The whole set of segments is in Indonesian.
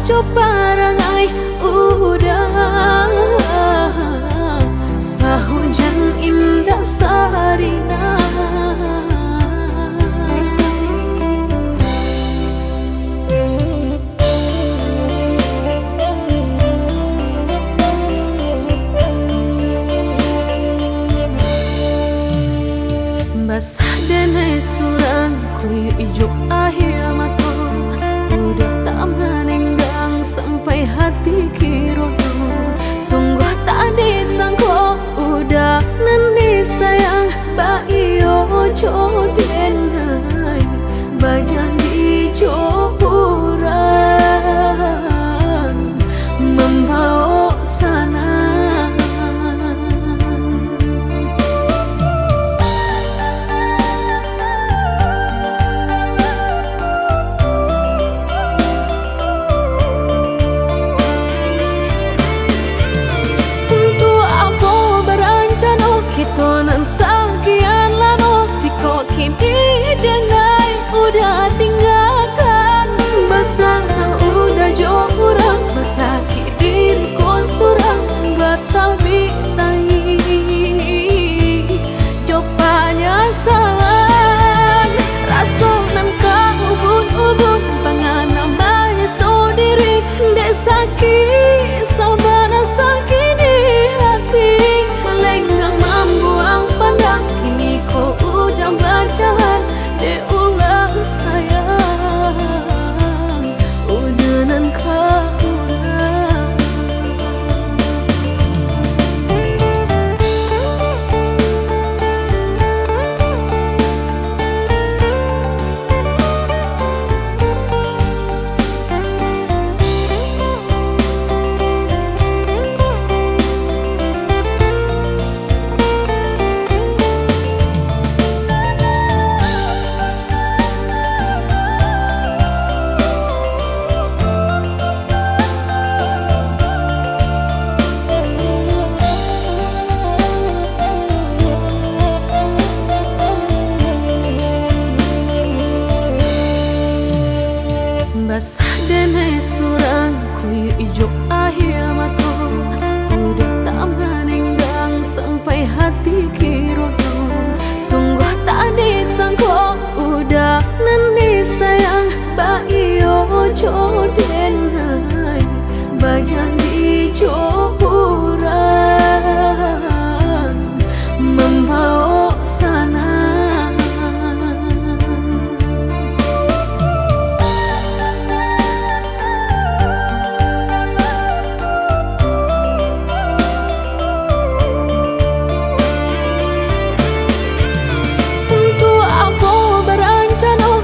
coba rangai udah sahujan indah sarina. Basah denai surang kuyu ijo ahia mato, udah tak menenggang sampai hati kirodo. Sungguh tak disangko udah nanti sayang ba iyo jodenai bajan di joburan membawa sana. Kita nan sekian lama, jika kini denai udah tinggalkan. Basah udah jauh kurang, sakit diriku surang batal bitai. Copanya sang rasa nan kau ubun-ubun pangan namanya sendiri dek sakit saudara sakit di hati. Melenggang membuang pandang, kini kau udah berjalan dek ulang sayang udah nan kau basah denai surang kuyu ijo ahia mato, udah tak menenggang sampai hati kirodo. Sungguh tak disangko udah nanti sayang ba iyo jodenai bajan di joburan membawa sana.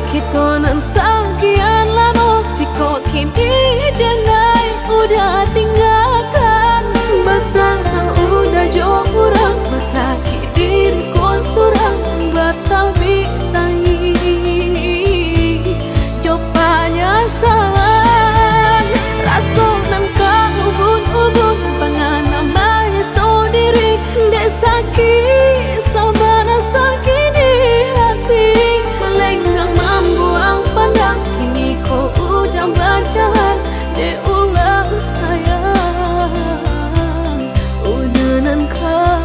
Kita nan sekian lama, jika kini denai udah tinggalkan. Basah udah jauh kurang, sakit diriku surang batal bitai. Copanya sang rasa nan kau ubun-ubun pangan namanya sendiri dek sakit saudara sakit di hati. Melenggang membuang pandang, kini kau udah berjalan dek ulang sayang udah nan kau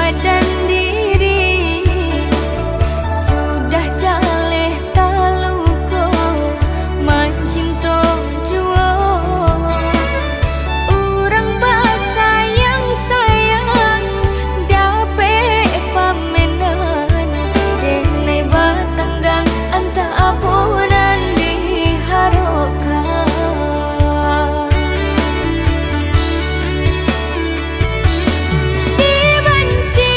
badan diri sudah jaleh taluko mancing to juo urang basa yang sayang dape pamenan denai batanggang anta apunan diharokan dibenci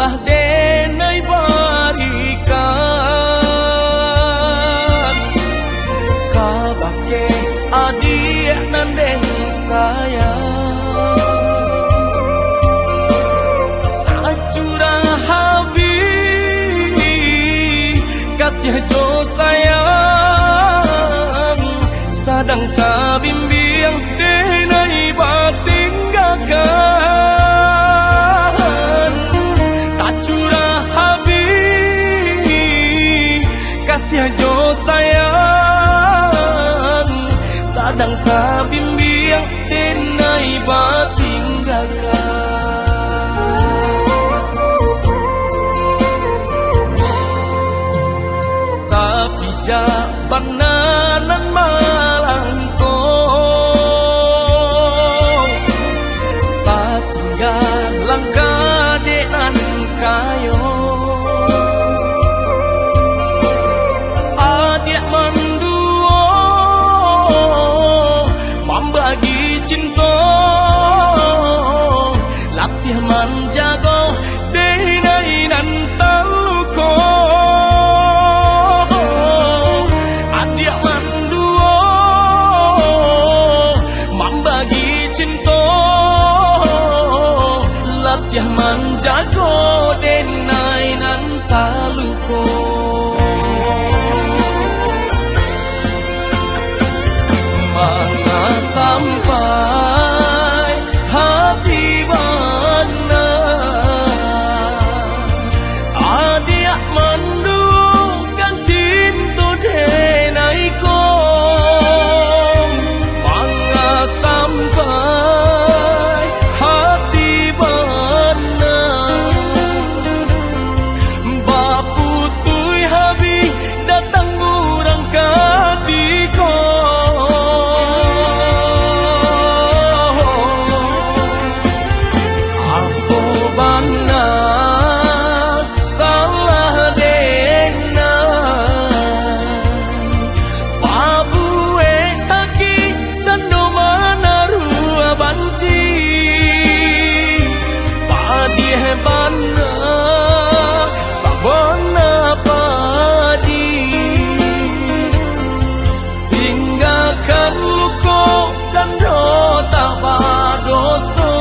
lah denai barikan kabake adik nan den sayang acurang habis kasih jo sayang sadang sabimbiang denai batinggakan tak curah habis kasih jo sayang sadang sabimbiang denai batinggakan tapi jaban nanan malangkong tak tinggal langkah denan kayo adik menduo membagi cinta latih menjaga denai nan taluko adik menduo membagi cinta latih menjaga denai nan taluko mana sampai hati mana adik mendungkan cinta denai ko mana sampai hati mana baputui habis datang burang katiko aku bana salah dena pabue sakit sando manarua banci padih bana sabana padi tinggalkan luko candro tak badoso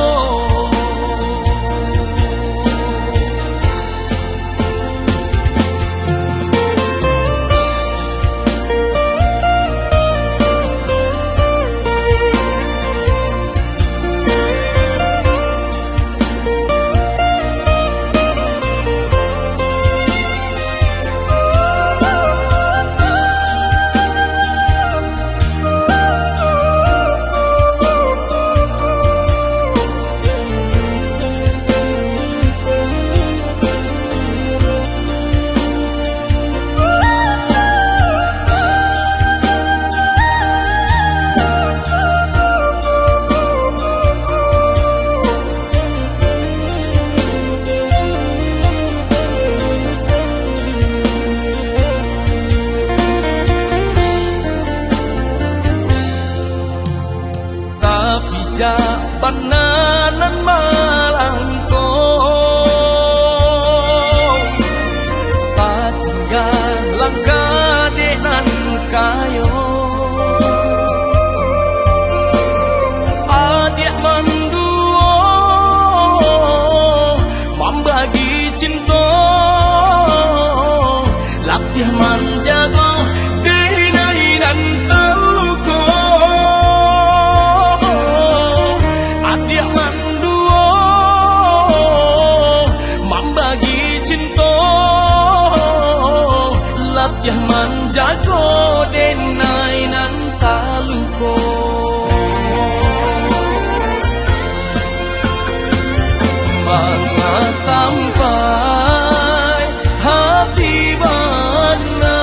tapi jaban nanan malangkong tak tinggal langkah denan kayo adik menduo membagi cinta latih menjaga denai dan taluko adik menduo membagi cinta latih menjaga denai nan taluko mana sampai hati mana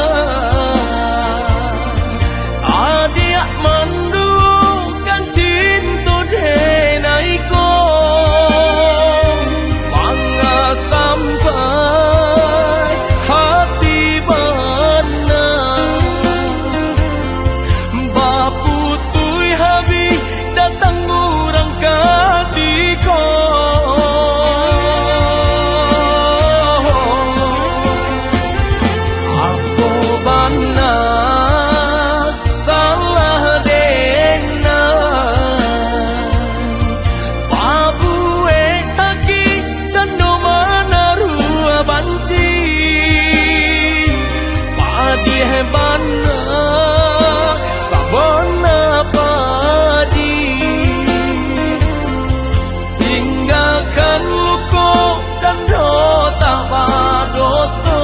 adik mendungkan cinta denai ko mana sampai hati mana baputui habis datang burang katiko kan luko candro tak padoso.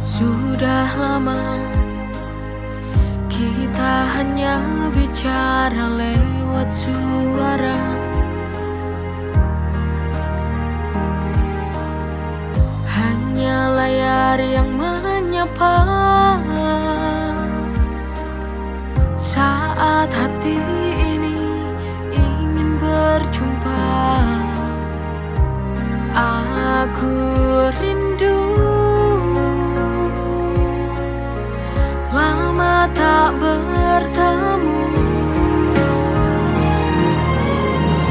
Sudah lama kita hanya bicara lewat suara, hanya layar yang menyapa. Saat hati ini ingin berjumpa, aku rindu. Lama tak bertemu,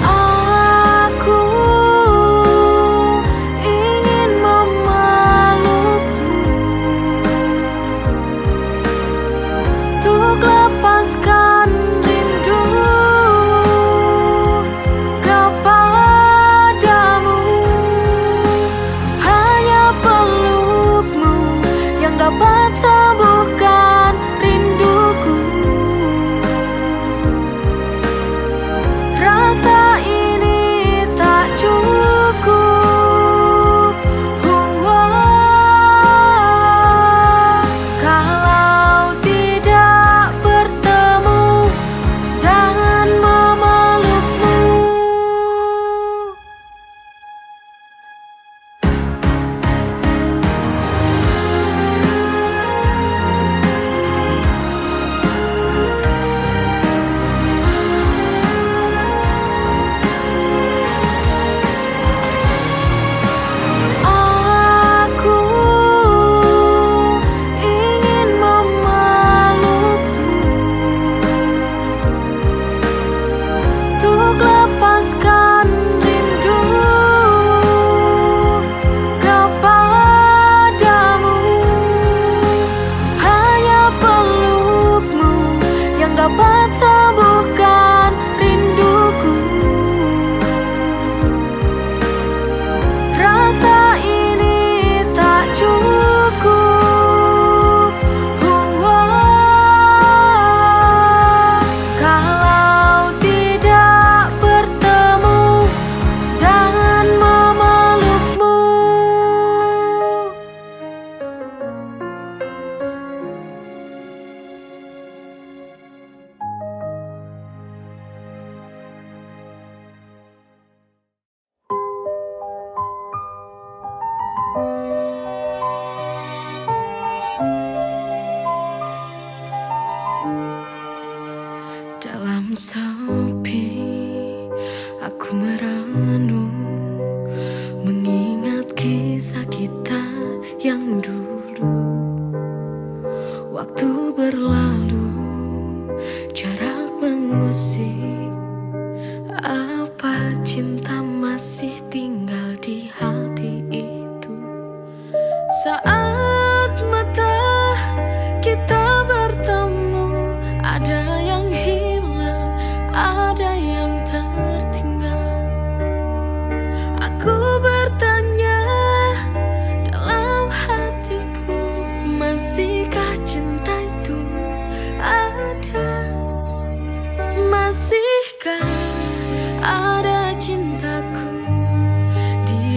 aku ingin memelukmu untuk lepaskan rindu kepadamu. Hanya pelukmu yang dapat sembuhkan rinduku.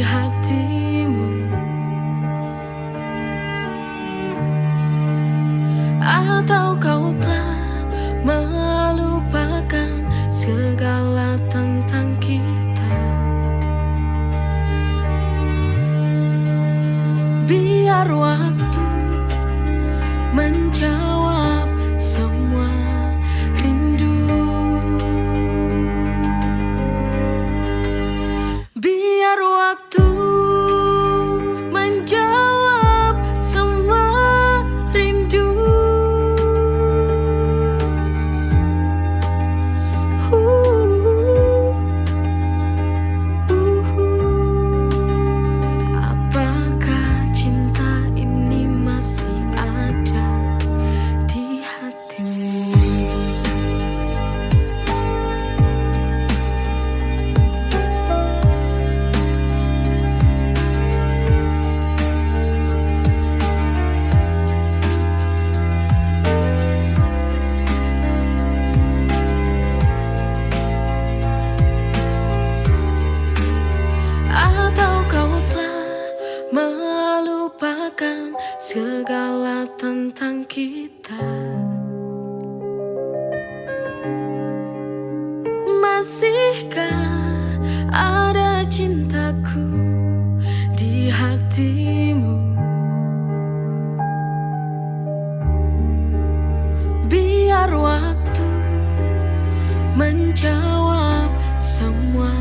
hatimu, atau kau telah melupakan segala tentang kita. Biar waktu menjawab semua rindu. Biar waktu menjawab semua rindu. Apakah cinta ini masih ada di hatimu? Atau kau telah melupakan segala tentang kita? Masihkah ada cintaku di hatimu? Biar waktu menjawab semua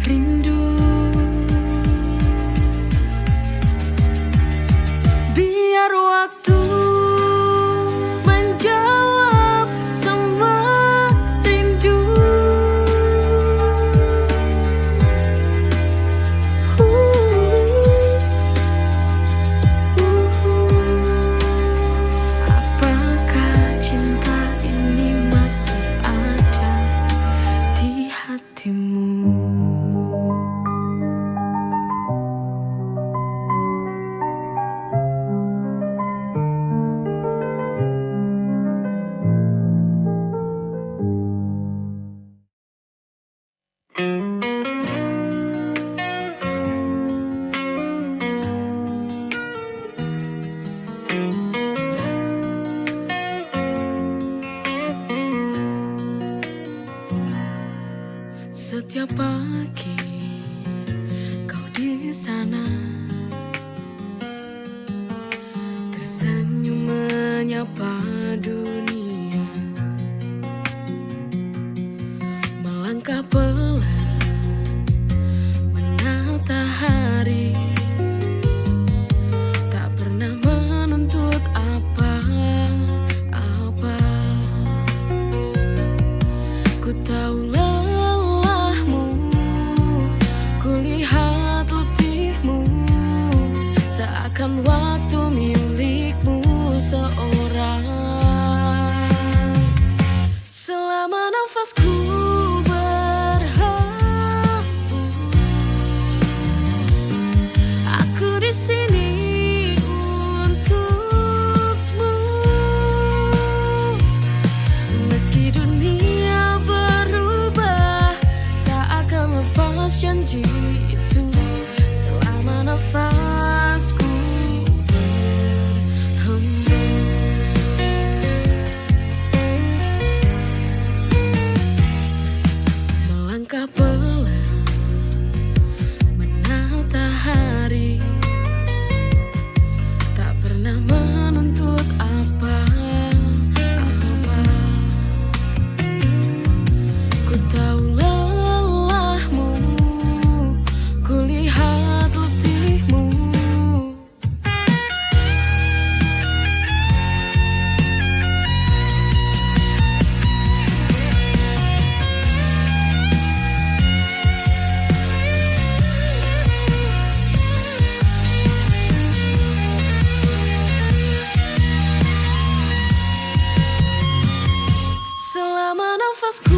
rindu. Biar waktu menjawab semua rindu. Apakah cinta ini masih ada di hatimu? Setiap pagi kau di sana tersenyum menyapa dunia, melangkah pelan menata hari, tak pernah menuntut apa-apa. Ku tahu seakan waktu milikmu seorang. Selama nafasku berhembus, aku di sini untukmu. Meski dunia berubah, tak akan lepas janji itu. Selama nafasku melangkah pelan menata hari, tak pernah menuntut apa-apa. Ku tahu lelahmu, ku lihat letihmu. Selama nafasku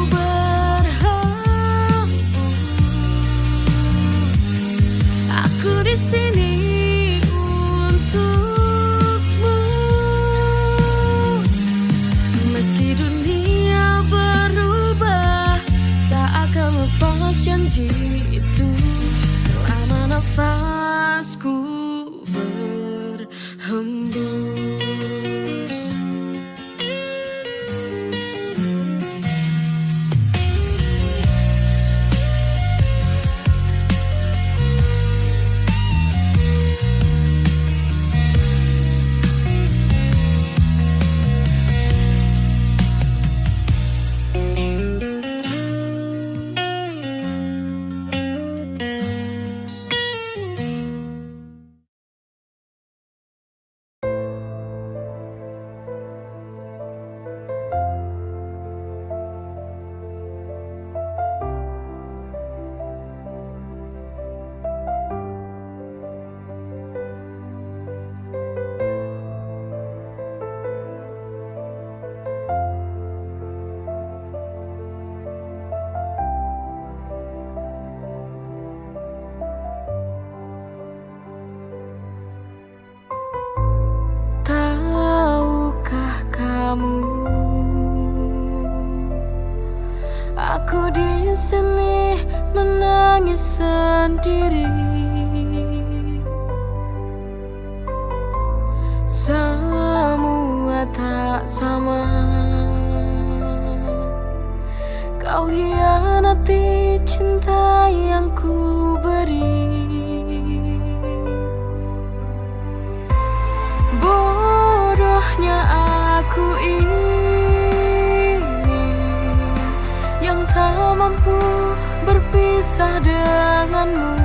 berhembus, aku di sini untukmu. Meski dunia berubah, tak akan lepas janji itu. Aku di sini menangis sendiri. Semua tak sama. Kau hianati cinta yang ku beri. Bodohnya aku ini yang tak mampu berpisah denganmu.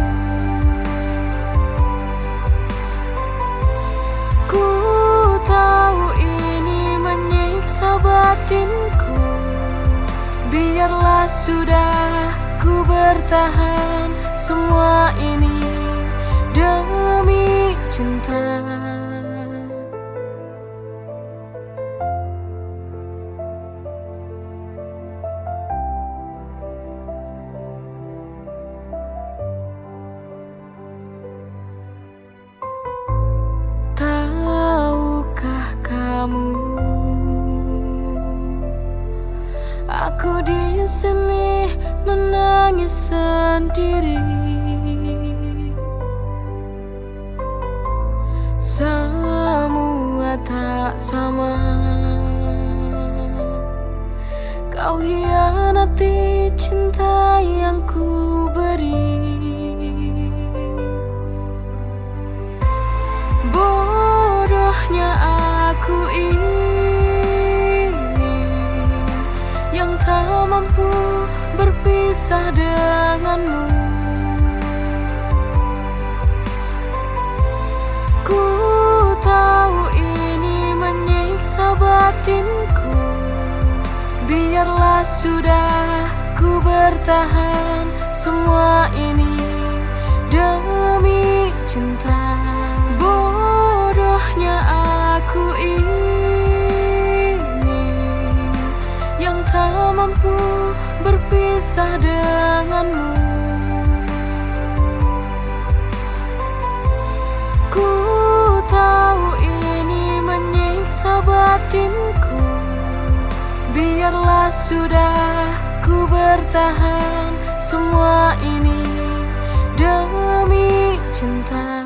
Ku tahu ini menyiksa batinku. Biarlah sudah ku bertahan semua ini demi cinta. Tahukah kamu, aku di sini menangis sendiri. Semua tak sama. Kau hianati cinta yang ku beri. Bodohnya aku ini yang tak mampu berpisah denganmu. Ku tahu ini menyiksa batinku. Biarlah sudah ku bertahan semua ini demi cinta. Bodohnya aku ini yang tak mampu berpisah denganmu. Ku tahu ini menyiksa batinku. Biarlah sudah ku bertahan semua ini demi cinta.